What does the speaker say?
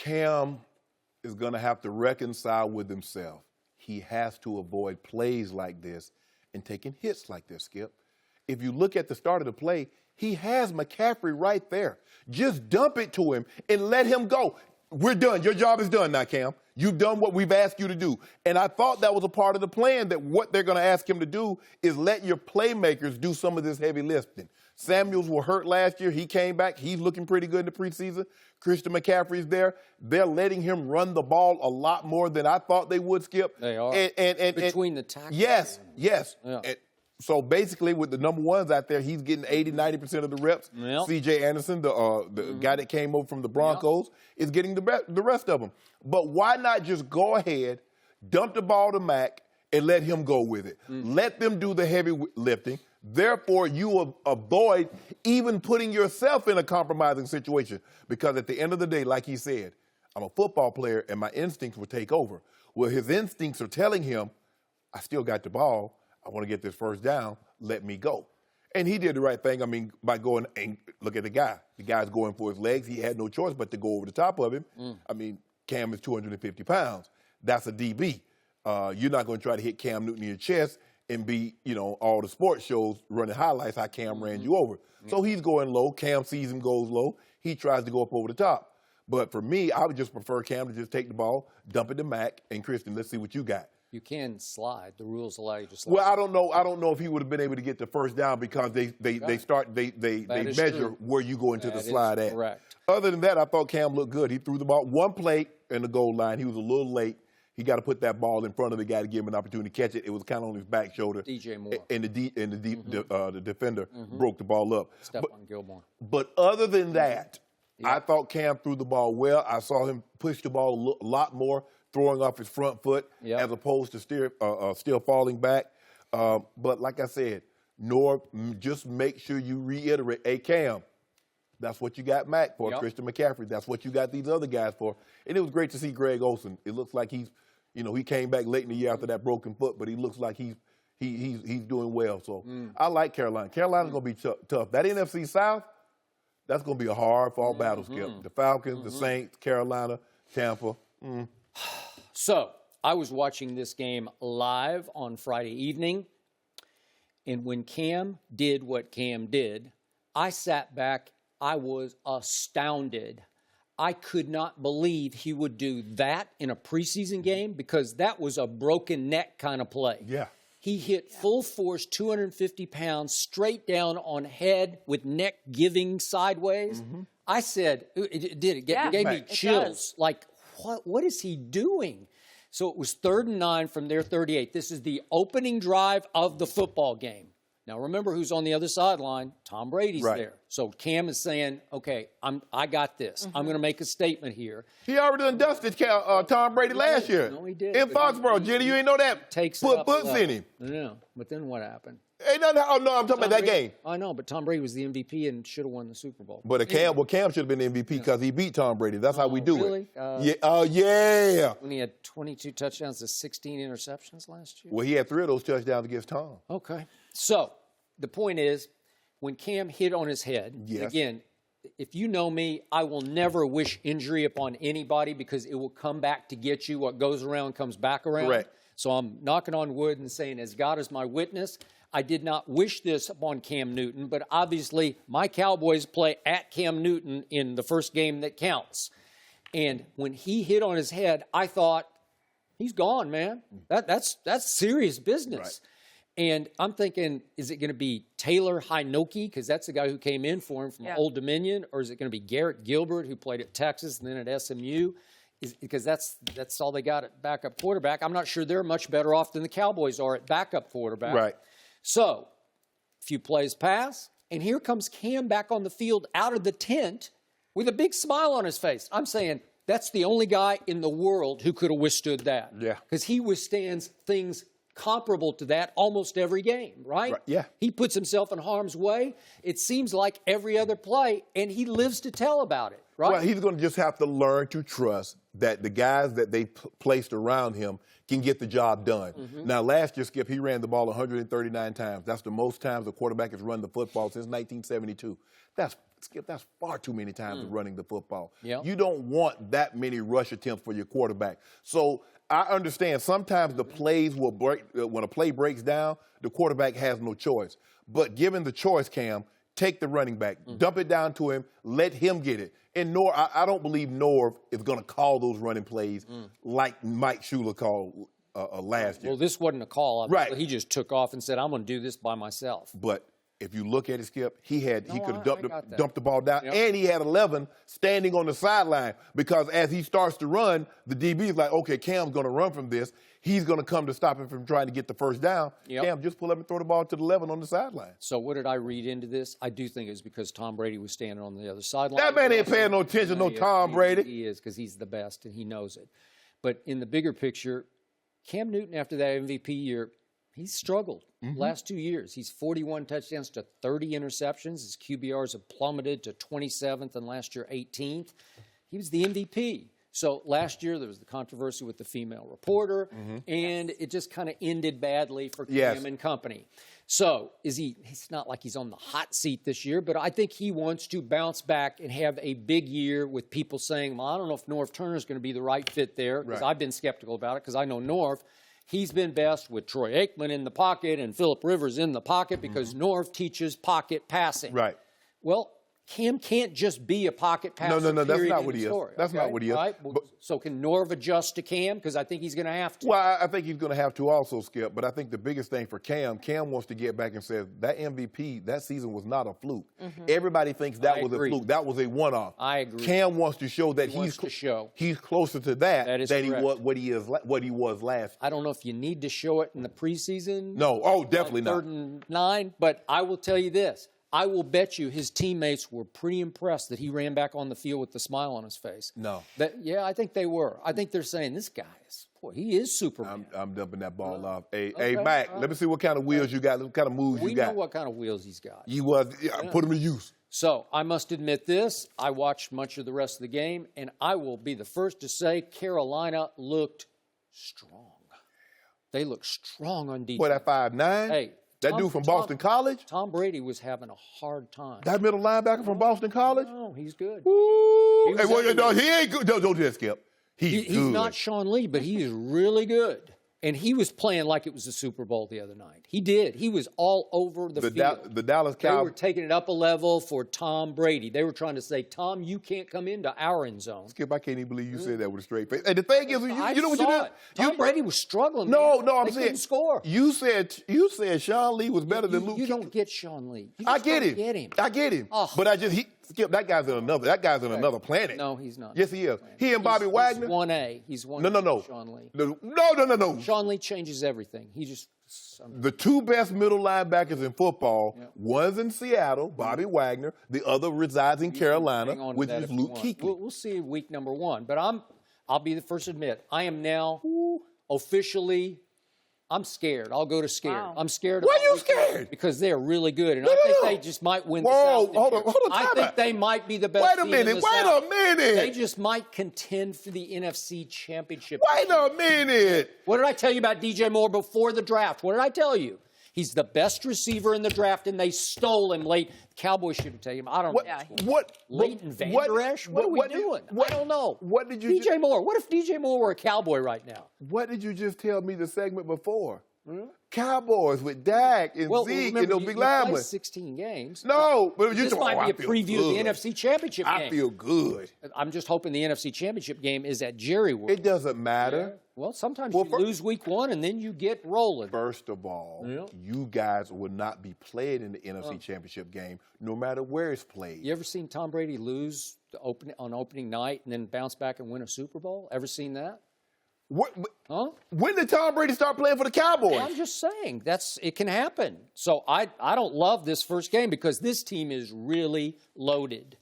Cam is going to have to reconcile with himself. He has to avoid plays like this and taking hits like this, Skip. If you look at the start of the play, he has McCaffrey right there. Just dump it to him and let him go. We're done. Your job is done now, Cam. You've done what we've asked you to do. And I thought that was a part of the plan, that what they're going to ask him to do is let your playmakers do some of this heavy lifting. Samuels was hurt last year. He came back. He's looking pretty good in the preseason. Christian McCaffrey's there. They're letting him run the ball a lot more than I thought they would, Skip. They are. Between the tackles. Yes. Yeah. So basically, with the number ones out there, he's getting 80-90% of the reps. Yep. C.J. Anderson, the guy that came over from the Broncos, is getting the rest of them. But why not just go ahead, dump the ball to Mac, and let him go with it? Let them do the heavy lifting. Therefore, you will avoid even putting yourself in a compromising situation. Because at the end of the day, like he said, I'm a football player, and my instincts will take over. Well, his instincts are telling him, I still got the ball. I want to get this first down. Let me go. And he did the right thing, by going and look at the guy. The guy's going for his legs. He had no choice but to go over the top of him. Cam is 250 pounds. That's a DB. You're not going to try to hit Cam Newton in your chest and be, all the sports shows running highlights how Cam ran you over. So he's going low. Cam sees him goes low. He tries to go up over the top. But for me, I would just prefer Cam to just take the ball, dump it to Mac, and Christian, let's see what you got. You can slide. The rules allow you to slide. Well, I don't know if he would have been able to get the first down because they measure where you go into the slide at. Correct. Other than that, I thought Cam looked good. He threw the ball one play in the goal line. He was a little late. He got to put that ball in front of the guy to give him an opportunity to catch it. It was kind of on his back shoulder. DJ Moore. And the defender broke the ball up. Stephon Gilmore. But other than that, I thought Cam threw the ball well. I saw him push the ball a lot more, throwing off his front foot as opposed to still falling back. But like I said, just make sure you reiterate, hey, Cam, that's what you got Mac for, Christian McCaffrey. That's what you got these other guys for. And it was great to see Greg Olsen. It looks like he came back late in the year after that broken foot, but he looks like he's doing well. So I like Carolina. Carolina's going to be tough. That NFC South, that's going to be a hard-fought battle, Skip. The Falcons, the Saints, Carolina, Tampa. So I was watching this game live on Friday evening, and when Cam did what Cam did, I sat back. I was astounded. I could not believe he would do that in a preseason game because that was a broken neck kind of play. Yeah. He hit full force, 250 pounds, straight down on head with neck giving sideways. I said, it gave me chills. Like, what is he doing? So it was 3rd and 9 from their 38. This is the opening drive of the football game. Now, remember who's on the other sideline. Tom Brady's there. So Cam is saying, okay, I got this. I'm going to make a statement here. He already done dusted Tom Brady last year. No, he did. In Foxborough. Jenny, you ain't know that? Put books in him. No, but then what happened? Ain't nothing. Oh, no, I'm talking about that game. I know, but Tom Brady was the MVP and should have won the Super Bowl. But Cam should have been the MVP because he beat Tom Brady. That's how we do it. Really? Yeah. When he had 22 touchdowns to 16 interceptions last year? Well, he had 3 of those touchdowns against Tom. Okay. So the point is, when Cam hit on his head, again, if you know me, I will never wish injury upon anybody because it will come back to get you. What goes around comes back around. Correct. So I'm knocking on wood and saying, as God is my witness, I did not wish this upon Cam Newton, but obviously my Cowboys play at Cam Newton in the first game that counts. And when he hit on his head, I thought, he's gone, man. That's serious business. Right. And I'm thinking, is it going to be Taylor Heineke, because that's the guy who came in for him from Old Dominion, or is it going to be Garrett Gilbert, who played at Texas and then at SMU? Because that's all they got at backup quarterback. I'm not sure they're much better off than the Cowboys are at backup quarterback. Right. So, a few plays pass, and here comes Cam back on the field out of the tent with a big smile on his face. I'm saying that's the only guy in the world who could have withstood that. Yeah. Because he withstands things comparable to that almost every game, right? Yeah. He puts himself in harm's way. It seems like every other play, and he lives to tell about it, right? Well, he's going to just have to learn to trust that the guys that they placed around him can get the job done. Now, last year, Skip, he ran the ball 139 times. That's the most times a quarterback has run the football since 1972. Skip, that's far too many times running the football. Yep. You don't want that many rush attempts for your quarterback. So I understand sometimes the plays will break. When a play breaks down, the quarterback has no choice. But given the choice, Cam, take the running back, dump it down to him, let him get it. And I don't believe Norv is going to call those running plays like Mike Shula called last year. Well, this wasn't a call. Right. He just took off and said, I'm going to do this by myself. But if you look at it, Skip, he could have dumped the ball down, Yep. and he had 11 standing on the sideline because as he starts to run, the DB is like, okay, Cam's going to run from this. He's going to come to stop him from trying to get the first down. Yep. Cam, just pull up and throw the ball to the 11 on the sideline. So what did I read into this? I do think it's because Tom Brady was standing on the other sideline. That man ain't paying no attention to Tom Brady. He is, because he's the best, and he knows it. But in the bigger picture, Cam Newton, after that MVP year, he's struggled. Last 2 years, he's 41 touchdowns to 30 interceptions. His QBRs have plummeted to 27th, and last year 18th. He was the MVP. So last year there was the controversy with the female reporter, and it just kind of ended badly for Cam and company. So he's not like he's on the hot seat this year, but I think he wants to bounce back and have a big year with people saying, well, I don't know if Norv Turner is going to be the right fit there, because I've been skeptical about it, because I know Norv. He's been best with Troy Aikman in the pocket and Phillip Rivers in the pocket because Norv teaches pocket passing. Right. Well, Cam can't just be a pocket passer. No, that's not what he is. That's not what he is. Right? Well, so can Norv adjust to Cam? Because I think he's going to have to. Well, I think he's going to have to also, Skip. But I think the biggest thing for Cam wants to get back and say that MVP, that season was not a fluke. Everybody thinks that was a fluke. That was a one-off. I agree. Cam wants to show that he's closer to that than he was what he was last year. I don't know if you need to show it in the preseason. No, definitely not. 3rd and 9. But I will tell you this. I will bet you his teammates were pretty impressed that he ran back on the field with the smile on his face. No. I think they were. I think they're saying, this guy he is Superman. I'm dumping that ball off. Hey, Mac, let me see what kind of wheels you got, what kind of moves you got. We know what kind of wheels he's got. Put them to use. So I must admit this. I watched much of the rest of the game, and I will be the first to say Carolina looked strong. They looked strong on defense. What, at 5'9"? Hey. That dude from Boston College? Tom Brady was having a hard time. That middle linebacker from Boston College? No, he's good. Ooh. He ain't good. Don't do that, Skip. He's good. Not Sean Lee, but he is really good. And he was playing like it was the Super Bowl the other night. He did. He was all over the field. The Dallas Cowboys. They were taking it up a level for Tom Brady. They were trying to say, Tom, you can't come into our end zone. Skip, I can't even believe you said that with a straight face. And the thing is, you know what you did? Tom Brady was struggling. No, I'm saying couldn't score. You said Sean Lee was better than Luke. You don't get Sean Lee. I get him. I get him. Oh. But Skip, that guy's in another planet. No, he's not. Yes, he is. He and Bobby Wagner. He's 1A. He's 1A. No. Sean Lee. No. Sean Lee changes everything. He just. The two best middle linebackers in football, one's in Seattle, Bobby Wagner. The other resides in Carolina, which is Luke Kuechly. We'll see week number 1. But I'll be the first to admit, I am now officially. I'm scared. I'll go to scared. Wow. I'm scared. Why are you scared? Because they are really good, and I think they just might win. Whoa, the South hold on. I think they might be the best. Wait a minute. They just might contend for the NFC Championship. Wait a minute. What did I tell you about DJ Moore before the draft? What did I tell you? He's the best receiver in the draft, and they stole him late. The Cowboys should have taken him. I don't know. Leighton Vander Esch? What are we doing? I don't know. What did you DJ Moore. What if DJ Moore were a Cowboy right now? What did you just tell me the segment before? Cowboys with Dak and Zeke and those big linemen. 16 games. No, but this might be a preview of the NFC Championship game. I feel good. I'm just hoping the NFC Championship game is at Jerry World. It doesn't matter. Yeah. Well, sometimes you lose week 1 and then you get rolling. First of all, you guys will not be played in the NFC Championship game, no matter where it's played. You ever seen Tom Brady lose on opening night and then bounce back and win a Super Bowl? Ever seen that? When did Tom Brady start playing for the Cowboys? I'm just saying it can happen. So I don't love this first game because this team is really loaded.